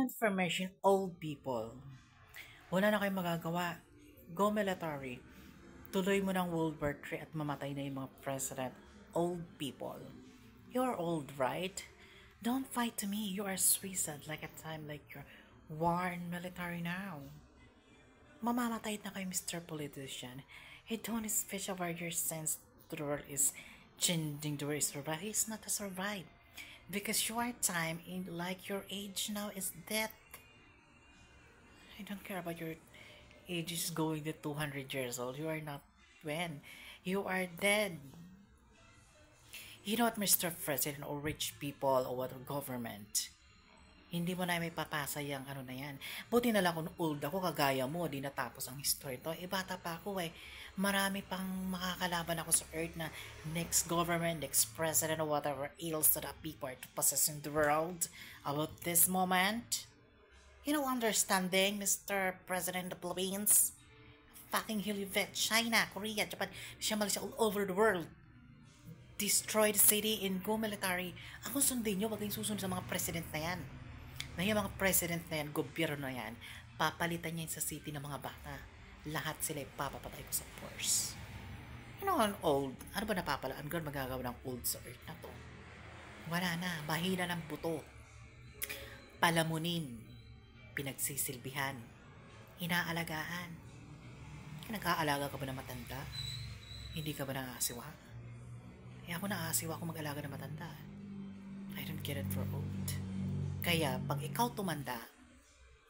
information, old people. Wala na kayong magagawa. Go military. Tuloy mo ng World War III at mamatay na yung mga president. Old people. You're old, right? Don't fight to me. You are suicide like a time like you're war and military now. Mamamatay na kayo, Mr. Politician. He don't speech about your sense to the world is changing the way survive. He's not to survive. Because your time in like your age now is death. I don't care about your age is going to 200 years old. You are not when. You are dead. You know what, Mr. President or rich people or what government? Hindi mo na may papasa yung ano na yan. Buti na lang kung old ako, kagaya mo, di natapos ang history to. Bata pa ako eh. Marami pang makakalaban ako sa earth na next government, next president, or whatever else to the people to possessing the world about this moment. You know, understanding, Mr. President of the Philippines? Fucking Helvet, China, Korea, Japan, siya malis all over the world. Destroy the city and go military. Ako sundin nyo, wag kayong susunod sa mga president na yan. Na yung mga president na yan, gobyerno na yan, papalitan niya sa city ng mga bata. Lahat sila ipapapatay ko sa force. You know, an old, ano ba napapala? Ano magagawa ng old sa earth na to? Wala na, mahina ng buto. Palamunin, pinagsisilbihan, inaalagaan. Nag-aalaga ka ba ng matanda? Hindi ka ba naasiwa? Ako naasiwa ako mag-alaga ng matanda. I don't get it for old. Kaya, pag ikaw tumanda,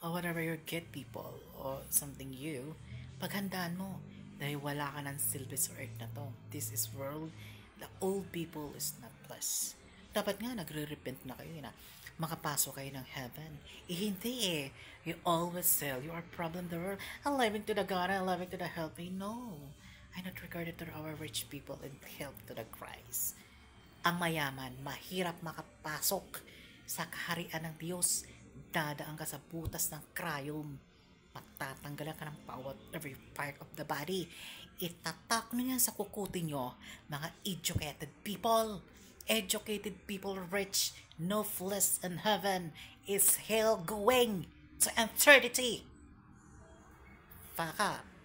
or whatever you get people, or something you, paghandaan mo, dahil wala ka ng silbi sa earth na to. This is world, the old people is not blessed. Dapat nga, nagre-repent na kayo na makapasok kayo ng heaven. Hindi eh. You always sell your problem the world. I'm living to the God, I'm living to the healthy. No. I'm not regarded to our rich people and help to the Christ. Ang mayaman, mahirap makapasok sa kaharian ng Diyos. Dadaan ka sa butas ng cryom. Matatanggalan ka ng bawat every part of the body. Itatak nyo yan sa kukutin nyo, mga educated people. Educated people rich, no flesh in heaven, is hell going to eternity. Fuck up.